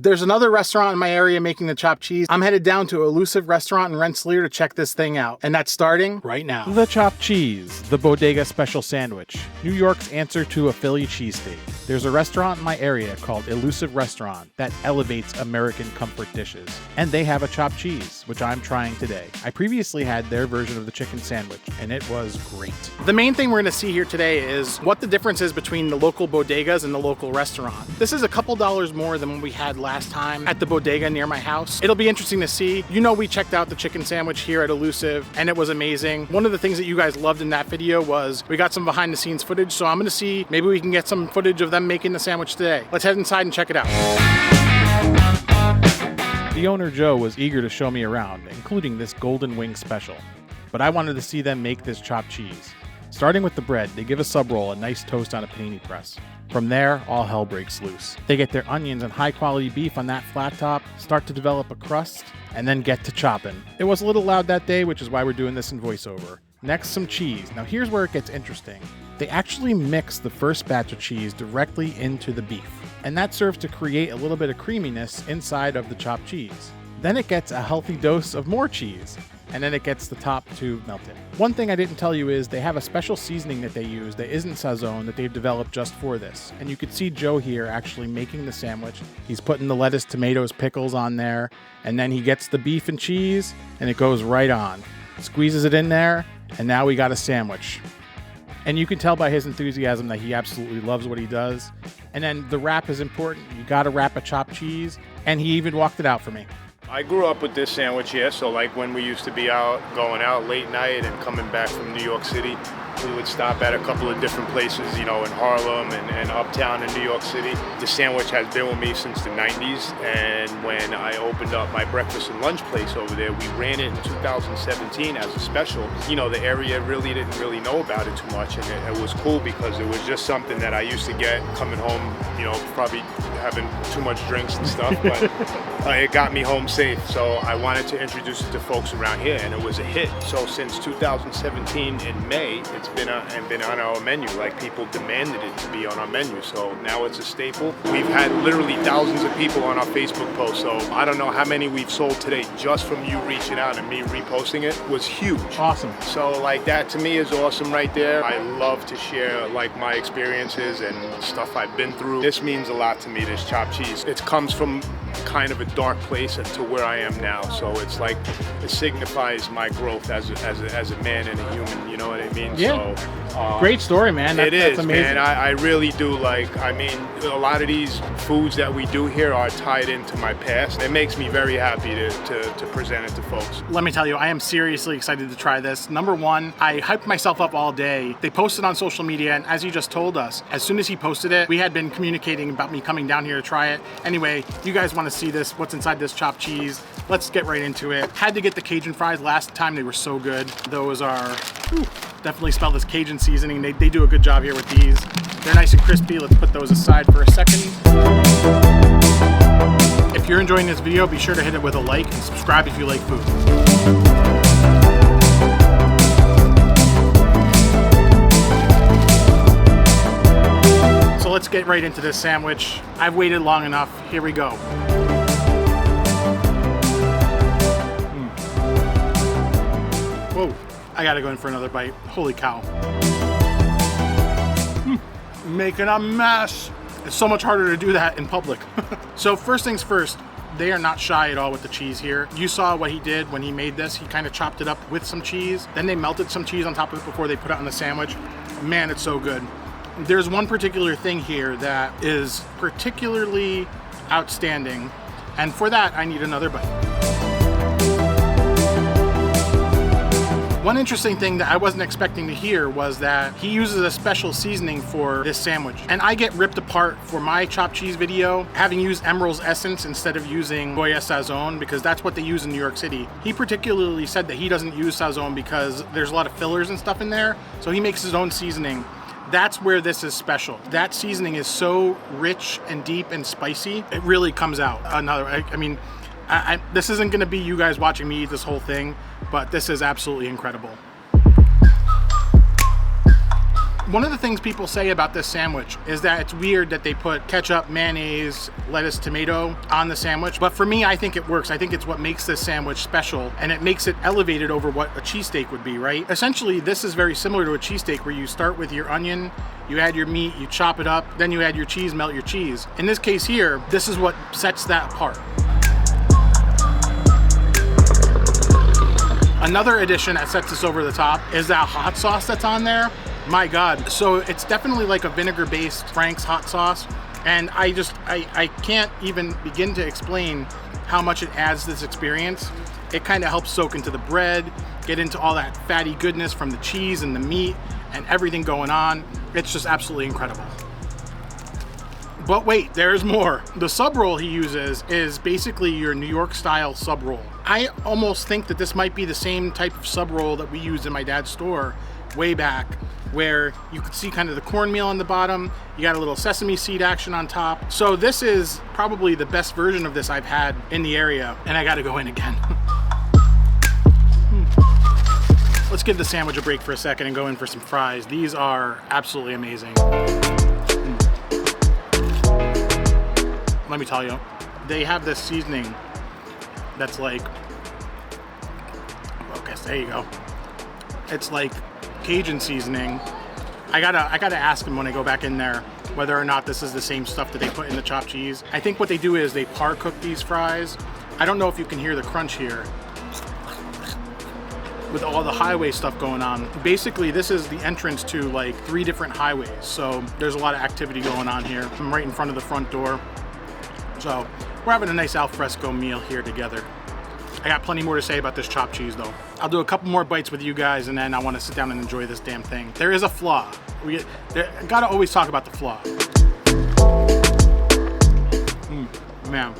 There's another restaurant in my area making the chopped cheese. I'm headed down to Illusive restaurant in Rensselaer to check this thing out. And that's starting right now. The chopped cheese, the bodega special sandwich, New York's answer to a Philly cheesesteak. There's a restaurant in my area called Illusive Restaurant that elevates American comfort dishes. And they have a chopped cheese, which I'm trying today. I previously had their version of the chicken sandwich, and it was great. The main thing we're gonna see here today is what the difference is between the local bodegas and the local restaurant. This is a couple dollars more than what we had last time at the bodega near my house. It'll be interesting to see. You know, we checked out the chicken sandwich here at Illusive, and it was amazing. One of the things that you guys loved in that video was we got some behind the scenes footage, so I'm gonna see, maybe we can get some footage of them making the sandwich today. Let's head inside and check it out. The owner, Joe, was eager to show me around, including this golden wing special. But I wanted to see them make this chopped cheese. Starting with the bread, they give a sub roll a nice toast on a panini press. From there, all hell breaks loose. They get their onions and high quality beef on that flat top, start to develop a crust, and then get to chopping. It was a little loud that day, which is why we're doing this in voiceover. Next, some cheese. Now here's where it gets interesting. They actually mix the first batch of cheese directly into the beef, and that serves to create a little bit of creaminess inside of the chopped cheese. Then it gets a healthy dose of more cheese, and then it gets the top to melt in. One thing I didn't tell you is they have a special seasoning that they use that isn't Sazon that they've developed just for this. And you can see Joe here actually making the sandwich. He's putting the lettuce, tomatoes, pickles on there, and then he gets the beef and cheese, and it goes right on. Squeezes it in there, and now we got a sandwich. And you can tell by his enthusiasm that he absolutely loves what he does. And then the wrap is important. You gotta wrap a chopped cheese, and he even walked it out for me. I grew up with this sandwich here, so like when we used to be going out late night and coming back from New York City, we would stop at a couple of different places, you know, in Harlem and uptown in New York City. The sandwich has been with me since the 90s, and when I opened up my breakfast and lunch place over there, we ran it in 2017 as a special. You know, the area didn't really know about it too much, and it was cool because it was just something that I used to get coming home, you know, probably having too much drinks and stuff, but it got me home safe. So I wanted to introduce it to folks around here, and it was a hit. So since 2017 in May, it's been on our menu. Like, people demanded it to be on our menu, so now it's a staple. We've had literally thousands of people on our Facebook post, so I don't know how many we've sold today just from you reaching out and me reposting it. Was huge. Awesome. So like, that to me is awesome right there. I love to share like my experiences and stuff I've been through. This means a lot to me, this chopped cheese. It comes from kind of a dark place to where I am now, so it's like, it signifies my growth as a man and a human, you know what I mean? Yeah. So, great story, man. That's amazing. Man. I really do like, I mean, a lot of these foods that we do here are tied into my past. It makes me very happy to present it to folks. Let me tell you, I am seriously excited to try this. Number one, I hyped myself up all day. They posted on social media, and as you just told us, as soon as he posted it, we had been communicating about me coming down here to try it. Anyway, you guys want to see this, what's inside this chopped cheese. Let's get right into it. Had to get the Cajun fries last time. They were so good. Those are, definitely smell this Cajun seasoning. They do a good job here with these. They're nice and crispy. Let's put those aside for a second. If you're enjoying this video, be sure to hit it with a like and subscribe if you like food. So let's get right into this sandwich. I've waited long enough. Here we go. Whoa, I gotta go in for another bite. Holy cow. Making a mess. It's so much harder to do that in public. So first things first, they are not shy at all with the cheese here. You saw what he did when he made this. He kind of chopped it up with some cheese. Then they melted some cheese on top of it before they put it on the sandwich. Man, it's so good. There's one particular thing here that is particularly outstanding, and for that, I need another bite. One interesting thing that I wasn't expecting to hear was that he uses a special seasoning for this sandwich. And I get ripped apart for my chopped cheese video, having used Emerald's Essence instead of using Goya Sazon, because that's what they use in New York City. He particularly said that he doesn't use Sazon because there's a lot of fillers and stuff in there, so he makes his own seasoning. That's where this is special. That seasoning is so rich and deep and spicy, it really comes out. This isn't gonna be you guys watching me eat this whole thing, but this is absolutely incredible. One of the things people say about this sandwich is that it's weird that they put ketchup, mayonnaise, lettuce, tomato on the sandwich. But for me, I think it works. I think it's what makes this sandwich special, and it makes it elevated over what a cheesesteak would be, right? Essentially, this is very similar to a cheesesteak where you start with your onion, you add your meat, you chop it up, then you add your cheese, melt your cheese. In this case here, this is what sets that apart. Another addition that sets this over the top is that hot sauce that's on there. My God. So it's definitely like a vinegar-based Frank's hot sauce. And I can't even begin to explain how much it adds to this experience. It kind of helps soak into the bread, get into all that fatty goodness from the cheese and the meat and everything going on. It's just absolutely incredible. But wait, there's more. The sub roll he uses is basically your New York style sub roll. I almost think that this might be the same type of sub roll that we used in my dad's store way back, where you could see kind of the cornmeal on the bottom, you got a little sesame seed action on top. So this is probably the best version of this I've had in the area, and I gotta go in again. Let's give the sandwich a break for a second and go in for some fries. These are absolutely amazing. Let me tell you, they have this seasoning that's like, okay, there you go. It's like Cajun seasoning. I gotta ask them when I go back in there whether or not this is the same stuff that they put in the chopped cheese. I think what they do is they par cook these fries. I don't know if you can hear the crunch here with all the highway stuff going on. Basically, this is the entrance to like 3 different highways. So there's a lot of activity going on here. I'm right in front of the front door. So we're having a nice al fresco meal here together. I got plenty more to say about this chopped cheese though. I'll do a couple more bites with you guys and then I want to sit down and enjoy this damn thing. There is a flaw. Gotta always talk about the flaw. Man.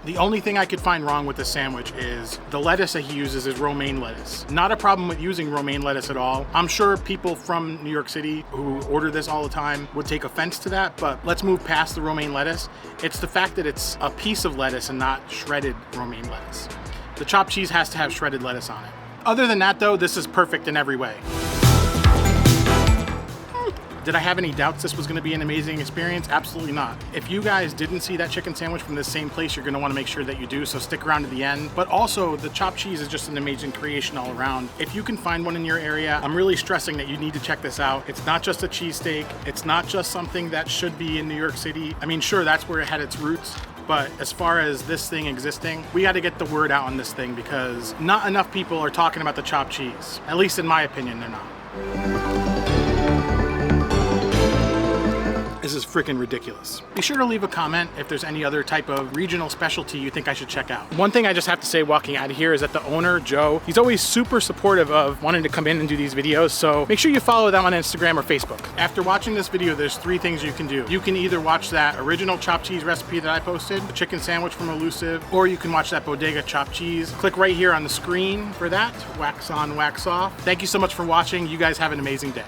The only thing I could find wrong with this sandwich is the lettuce that he uses is romaine lettuce. Not a problem with using romaine lettuce at all. I'm sure people from New York City who order this all the time would take offense to that, but let's move past the romaine lettuce. It's the fact that it's a piece of lettuce and not shredded romaine lettuce. The chopped cheese has to have shredded lettuce on it. Other than that though, this is perfect in every way. Did I have any doubts this was gonna be an amazing experience? Absolutely not. If you guys didn't see that chicken sandwich from this same place, you're gonna wanna make sure that you do, so stick around to the end. But also, the chopped cheese is just an amazing creation all around. If you can find one in your area, I'm really stressing that you need to check this out. It's not just a cheesesteak. It's not just something that should be in New York City. I mean, sure, that's where it had its roots. But as far as this thing existing, we got to get the word out on this thing because not enough people are talking about the chopped cheese. At least in my opinion, they're not. This is freaking ridiculous. Be sure to leave a comment if there's any other type of regional specialty you think I should check out. One thing I just have to say walking out of here is that the owner, Joe, he's always super supportive of wanting to come in and do these videos, so make sure you follow them on Instagram or Facebook. After watching this video, there's 3 things you can do. You can either watch that original chopped cheese recipe that I posted, the chicken sandwich from Illusive, or you can watch that bodega chopped cheese. Click right here on the screen for that. Wax on, wax off. Thank you so much for watching. You guys have an amazing day.